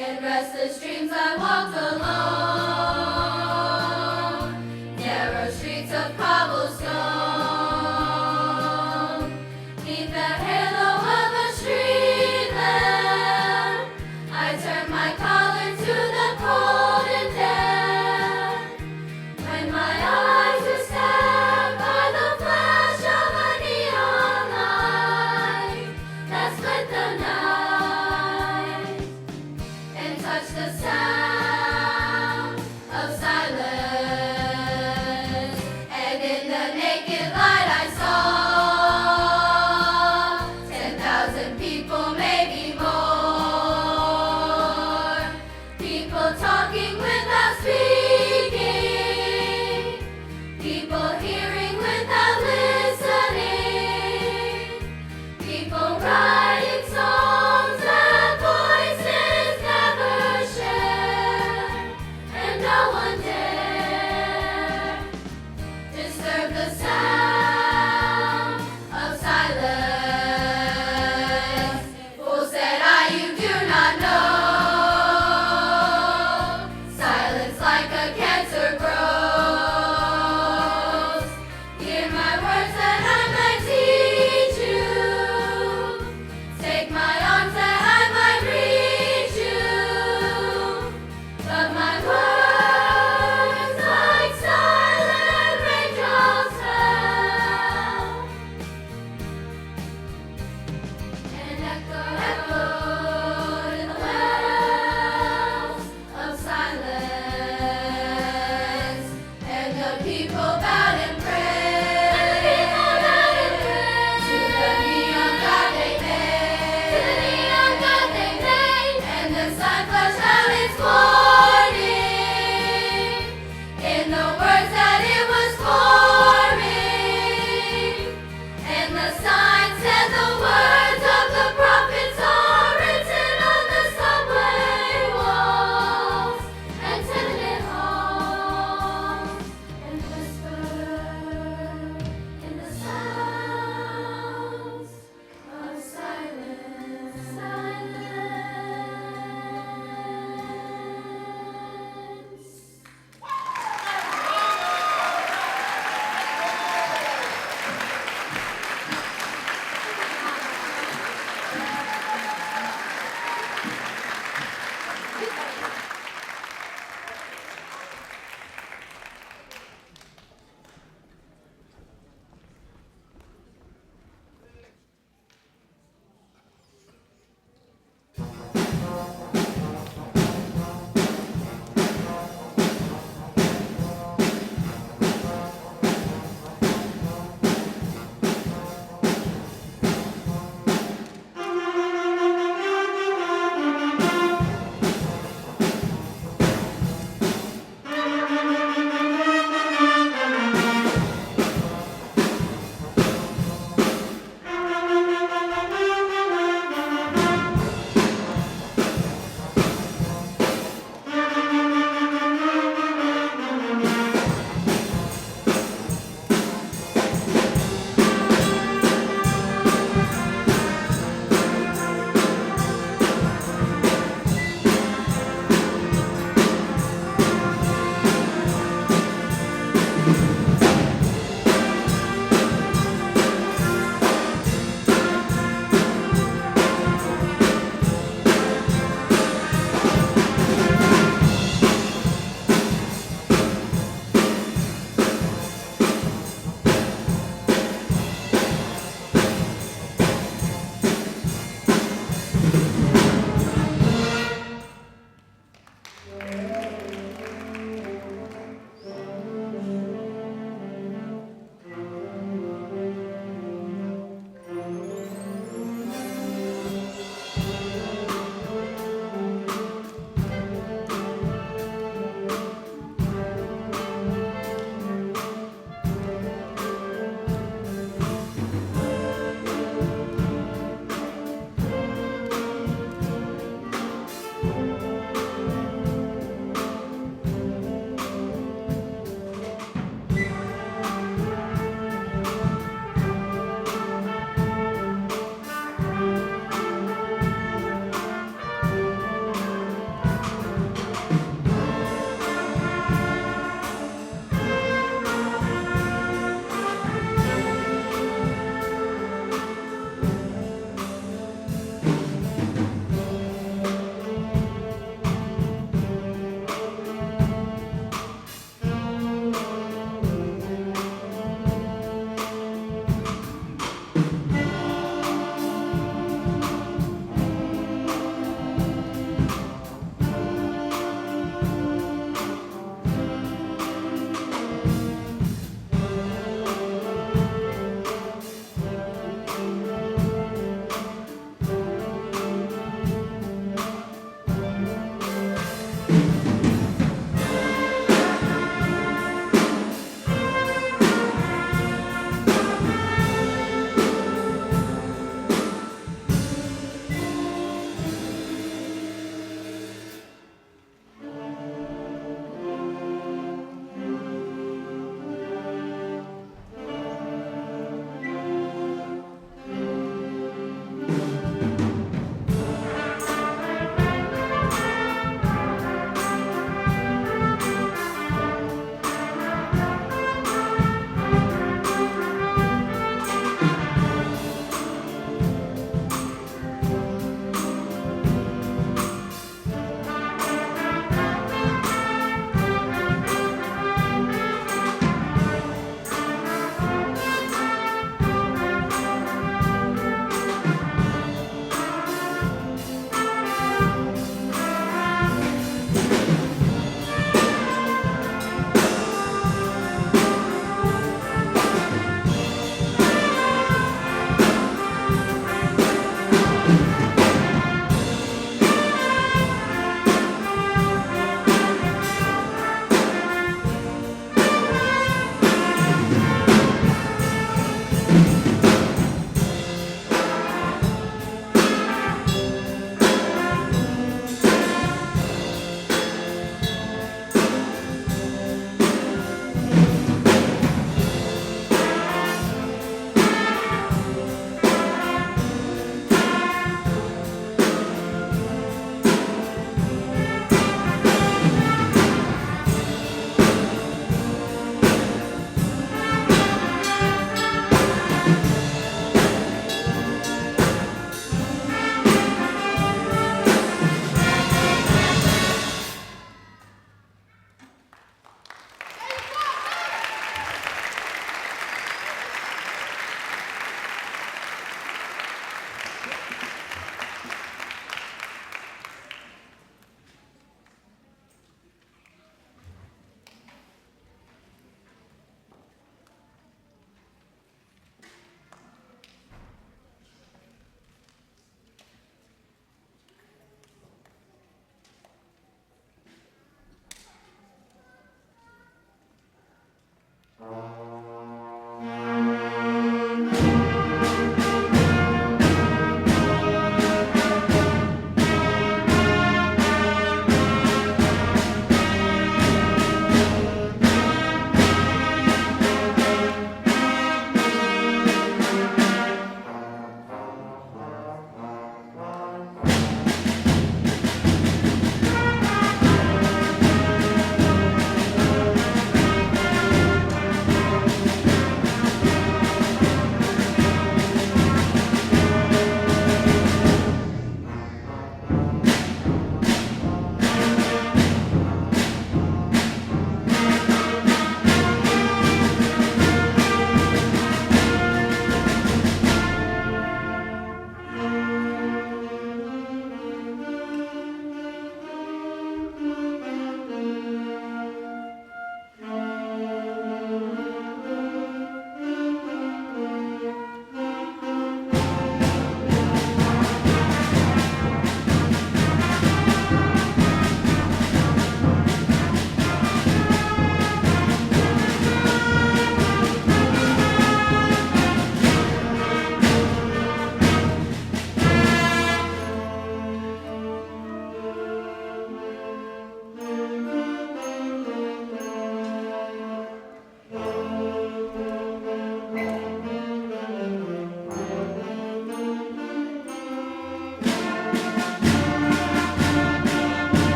It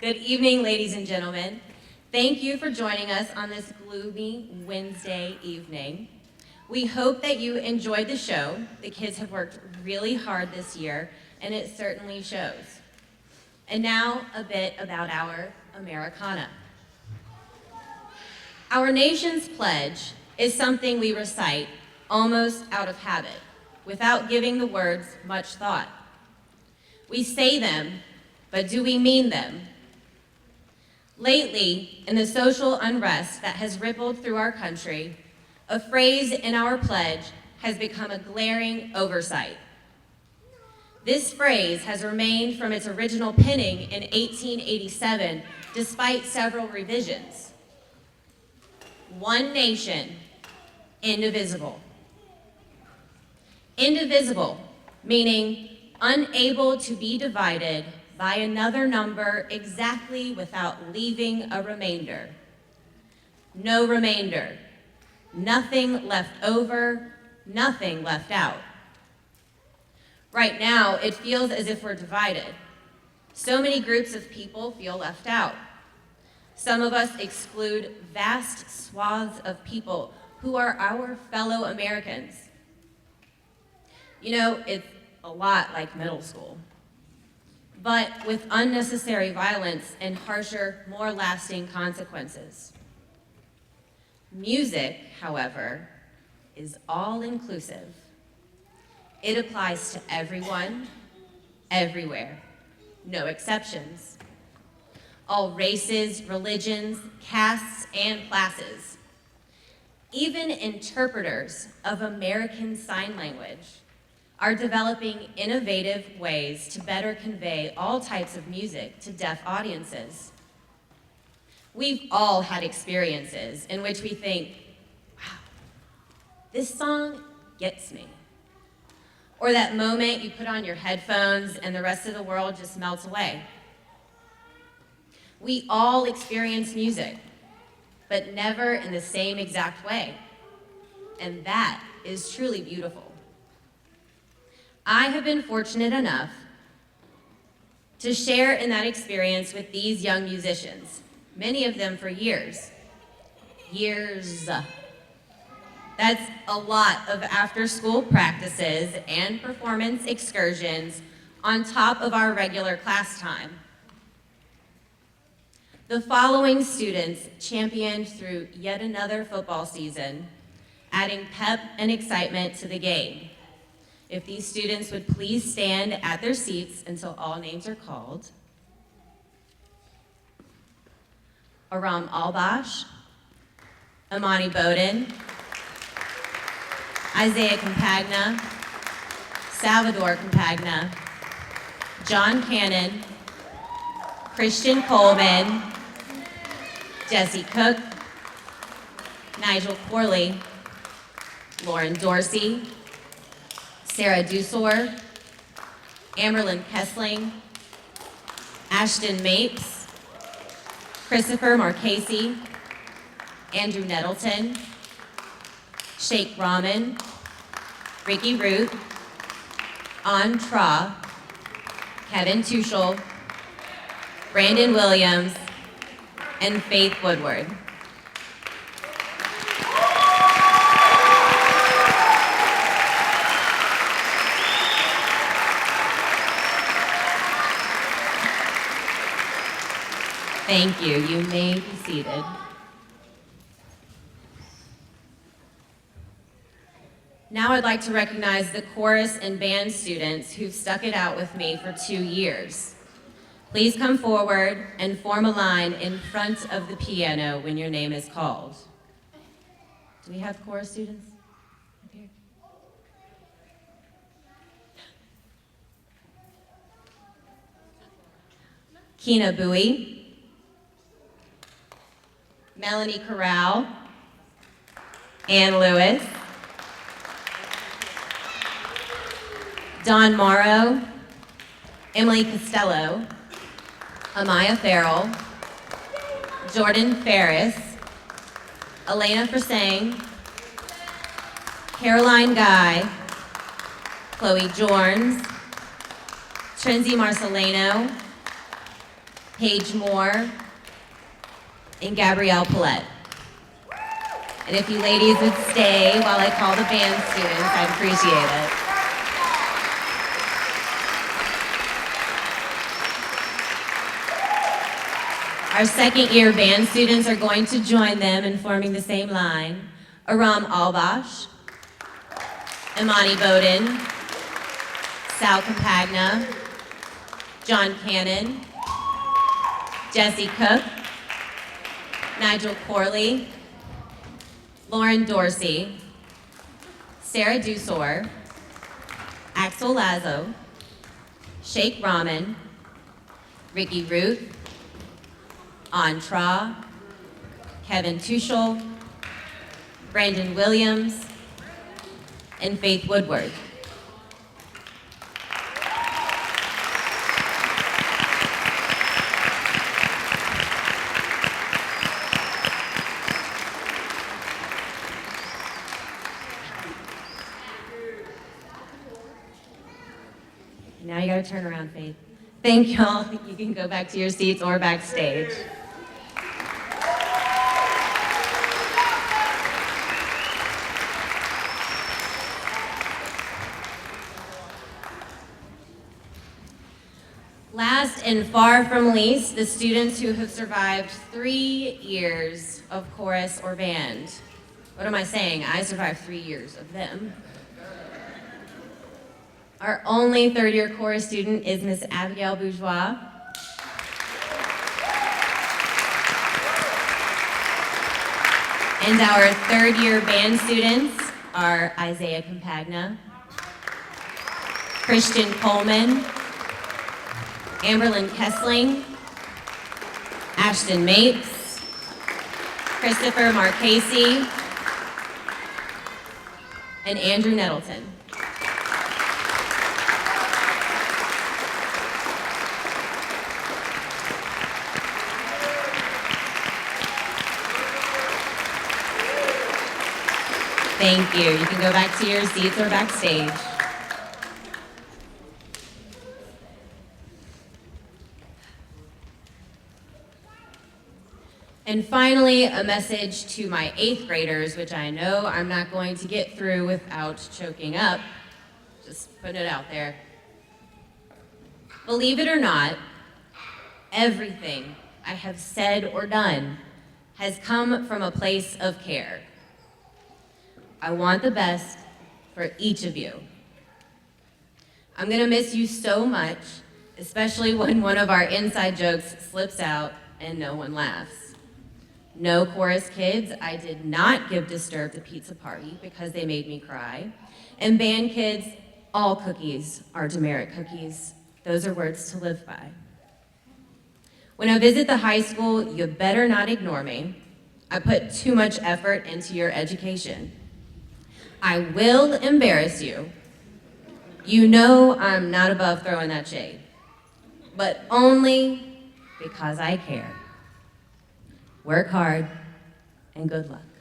Good evening, ladies and gentlemen. Thank you for joining us on this gloomy Wednesday evening. We hope that you enjoyed the show. The kids have worked really hard this year, and it certainly shows. And now, a bit about our Americana. Our nation's pledge is something we recite almost out of habit, without giving the words much thought. We say them, but do we mean them? Lately, in the social unrest that has rippled through our country, a phrase in our pledge has become a glaring oversight. This phrase has remained from its original penning in 1887, despite several revisions. One nation, indivisible. Indivisible, meaning unable to be divided by another number exactly without leaving a remainder. No remainder, nothing left over, nothing left out. Right now, it feels as if we're divided. So many groups of people feel left out. Some of us exclude vast swaths of people who are our fellow Americans. You know, it's a lot like middle school, but with unnecessary violence and harsher, more lasting consequences. Music, however, is all-inclusive. It applies to everyone, everywhere, no exceptions. All races, religions, castes, and classes. Even interpreters of American Sign Language are developing innovative ways to better convey all types of music to deaf audiences. We've all had experiences in which we think, wow, this song gets me. Or that moment you put on your headphones and the rest of the world just melts away. We all experience music, but never in the same exact way. And that is truly beautiful. I have been fortunate enough to share in that experience with these young musicians, many of them for years. Years. That's a lot of after-school practices and performance excursions on top of our regular class time. The following students championed through yet another football season, adding pep and excitement to the game. If these students would please stand at their seats until all names are called. Aram Albash, Amani Bowden, Isaiah Compagna, Salvador Compagna, John Cannon, Christian Coleman, Jesse Cook, Nigel Corley, Lauren Dorsey, Sarah Dusor, Amerlyn Kessling, Ashton Mapes, Christopher Marchese, Andrew Nettleton, Sheikh Rahman, Ricky Root, An Tra, Kevin Tuchel, Brandon Williams, and Faith Woodward. Thank you. You may be seated. Now I'd like to recognize the chorus and band students who've stuck it out with me for 2 years. Please come forward and form a line in front of the piano when your name is called. Do we have chorus students up here? Keena Bowie, Melanie Corral, Ann Lewis, Dawn Morrow, Emily Costello, Amaya Farrell, Jordan Ferris, Elena Forsang, Caroline Guy, Chloe Jorns, Trinzy Marcelino, Paige Moore, and Gabrielle Paulette. And if you ladies would stay while I call the band students, I'd appreciate it. Our second-year band students are going to join them in forming the same line. Aram Albash, Imani Bowden, Sal Campagna, John Cannon, Jesse Cook, Nigel Corley, Lauren Dorsey, Sarah Dusor, Axel Lazo, Sheikh Rahman, Ricky Ruth, Antra, Kevin Tuchel, Brandon Williams, and Faith Woodward. Now you gotta turn around, Faith. Thank y'all. You can go back to your seats or backstage. Last and far from least, the students who have survived 3 years of chorus or band. What am I saying? I survived 3 years of them. Our only third-year chorus student is Miss Abigail Bourgeois. And our third-year band students are Isaiah Campagna, Christian Coleman, Amberlyn Kessling, Ashton Mapes, Christopher Marchese, and Andrew Nettleton. Thank you. You can go back to your seats or backstage. And finally, a message to my 8th graders, which I know I'm not going to get through without choking up. Just putting it out there. Believe it or not, everything I have said or done has come from a place of care. I want the best for each of you. I'm gonna miss you so much, especially when one of our inside jokes slips out and no one laughs. No chorus kids, I did not give Disturbed a pizza party because they made me cry. And band kids, all cookies are demerit cookies. Those are words to live by. When I visit the high school, you better not ignore me. I put too much effort into your education. I will embarrass you. You know I'm not above throwing that shade, but only because I care. Work hard and good luck.